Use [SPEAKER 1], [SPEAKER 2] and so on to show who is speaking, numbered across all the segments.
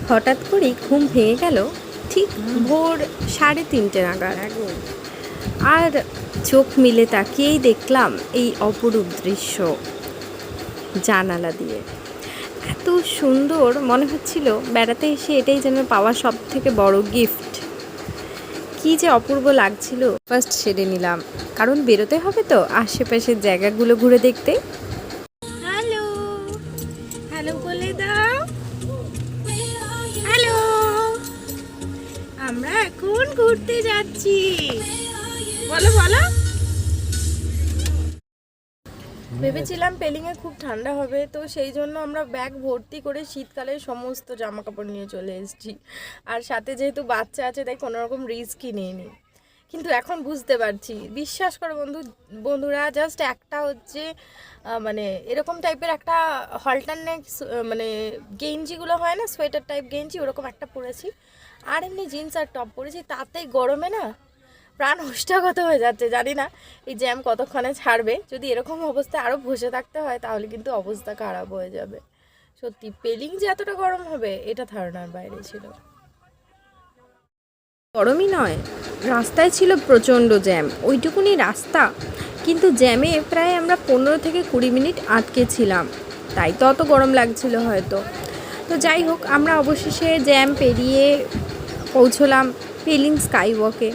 [SPEAKER 1] হঠাৎ করেই ঘুম ভেঙে গেল ঠিক ভোর 3:30 নাগাদ। আর চোখ মিলে তাকিয়েই দেখলাম এই অপরূপ দৃশ্য জানালা দিয়ে। এত সুন্দর মনে হচ্ছিল, বেড়াতে এসে এটাই যেন পাওয়া সব থেকে বড় গিফট। কি যে অপূর্ব লাগছিল। ফার্স্ট সেরে নিলাম, কারণ বেরোতে হবে তো আশেপাশের জায়গাগুলো ঘুরে দেখতে। হ্যালো হ্যালো বলে দাও। হ্যালো, আমরা এখন ঘুরতে যাচ্ছি। বলো বলো। ভেবেছিলাম পেলিংয়ে খুব ঠান্ডা হবে, তো সেই জন্য আমরা ব্যাগ ভর্তি করে শীতকালের সমস্ত জামা কাপড় নিয়ে চলে এসেছি। আর সাথে যেহেতু বাচ্চা আছে তাই কোনোরকম রিস্কই নিইনি। কিন্তু এখন বুঝতে পারছি, বিশ্বাস করো বন্ধুরা, জাস্ট একটা হচ্ছে মানে এরকম টাইপের একটা হলটারনেট মানে গেঞ্জিগুলো হয় না, সোয়েটার টাইপ গেঞ্জি, ওরকম একটা পরেছি। আর এমনি জিন্স আর টপ পরেছি। তাতেই গরমে না প্রাণ ওষ্ঠাগত হয়ে যাচ্ছে। জানি না এই জ্যাম কতক্ষণে ছাড়বে। যদি এরকম অবস্থায় আরও বসে থাকতে হয় তাহলে কিন্তু অবস্থা খারাপ হয়ে যাবে। সত্যি পেলিং যে এতটা গরম হবে এটা ধারণার বাইরে ছিল। গরমই নয়, রাস্তায় ছিল প্রচণ্ড জ্যাম। ওইটুকুনি রাস্তা, কিন্তু জ্যামে প্রায় আমরা 15 থেকে 20 মিনিট আটকে ছিলাম, তাই তো অত গরম লাগছিল হয়তো। তো যাই হোক, আমরা অবশেষে জ্যাম পেরিয়ে পৌঁছলাম পেলিং স্কাই ওয়াকে।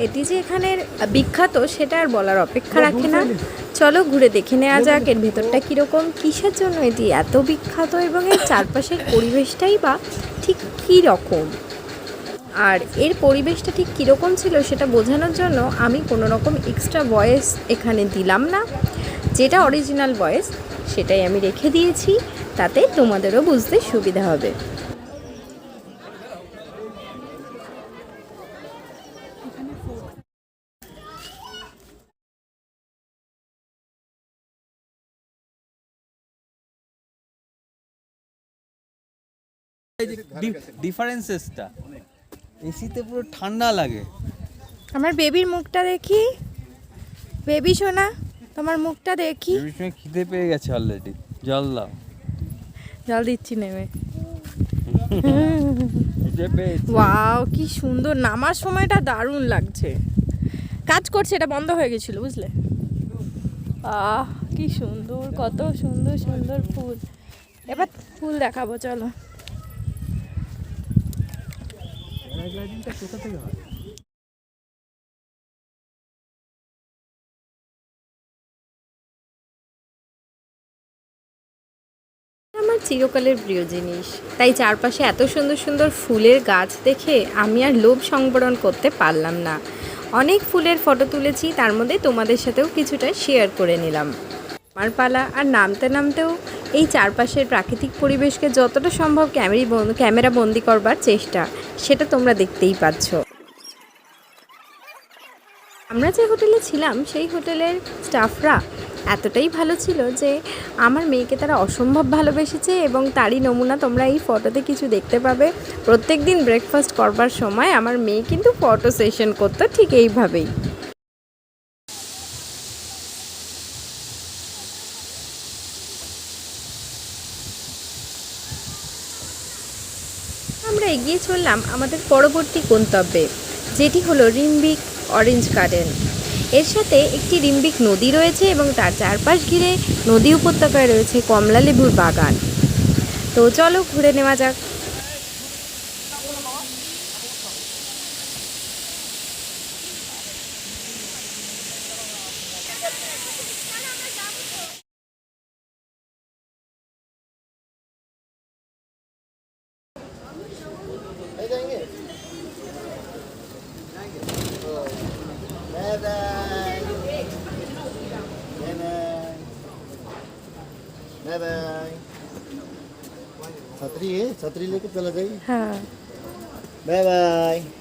[SPEAKER 1] এটি যে এখানের বিখ্যাত সেটা আর বলার অপেক্ষা রাখে না। চলো ঘুরে দেখে নেওয়া যাক এর ভেতরটা কীরকম, কিসের জন্য এটি এত বিখ্যাত, এবং এর চারপাশের পরিবেশটাই বা ঠিক কী রকম। আর এর পরিবেশটা ঠিক কীরকম ছিল সেটা বোঝানোর জন্য আমি কোনো রকম এক্সট্রা ভয়েস এখানে দিলাম না। যেটা অরিজিনাল ভয়েস সেটাই আমি রেখে দিয়েছি, তাতে তোমাদেরও বুঝতে সুবিধা হবে।
[SPEAKER 2] ডিফারেন্সেসটা, এসিতে পুরো ঠান্ডা লাগে।
[SPEAKER 1] আমার বেবির মুখটা দেখি। বেবি সোনা, তোমার মুখটা দেখি।
[SPEAKER 2] বেবির সময় খিদে পেয়ে গেছে অলরেডি। জল দাও।
[SPEAKER 1] জল দিচ্ছি নেমে।
[SPEAKER 2] খিদে পেয়েছে।
[SPEAKER 1] ওয়াও, কি সুন্দর। নামার সময়টা দারুণ লাগছে। কাজ করছে, এটা বন্ধ হয়ে গেছিল বুঝলে। কি সুন্দর, কত সুন্দর সুন্দর ফুল। এবার ফুল দেখাবো চলো।
[SPEAKER 2] কোথা থেকে হয়?
[SPEAKER 1] আমার চিরকালের প্রিয় জিনিস, তাই চারপাশে এত সুন্দর সুন্দর ফুলের গাছ দেখে আমি আর লোভ সংবরণ করতে পারলাম না। অনেক ফুলের ফটো তুলেছি, তার মধ্যে তোমাদের সাথেও কিছুটা শেয়ার করে নিলাম। আমার পালা, আর নামতে নামতেও এই চারপাশের প্রাকৃতিক পরিবেশকে যতটা সম্ভব ক্যামেরা বন্দি করবার চেষ্টা, সেটা তোমরা দেখতেই পাচ্ছ। আমরা যে হোটেলে ছিলাম সেই হোটেলের স্টাফরা এতটাই ভালো ছিল যে আমার মেয়েকে তারা অসম্ভব ভালোবেসেছে, এবং তারই নমুনা তোমরা এই ফটোতে কিছু দেখতে পাবে। প্রত্যেক দিন ব্রেকফাস্ট করবার সময় আমার মেয়ে কিন্তু ফটো সেশন করতো ঠিক এইভাবেই। আমরা এগিয়ে চললাম আমাদের পরবর্তী গন্তব্যে, যেটি হলো রিম্বিক অরেঞ্জ গার্ডেন। এর সাথে একটি রিম্বিক নদী রয়েছে এবং তার চারপাশ ঘিরে নদী উপত্যকায় রয়েছে কমলা লেবুর বাগান। তো চলো ঘুরে নেওয়া যাক।
[SPEAKER 3] Bye bye. छतरी है, छतरी लेके चला जाइए।
[SPEAKER 1] हाँ,
[SPEAKER 3] बाय बाय।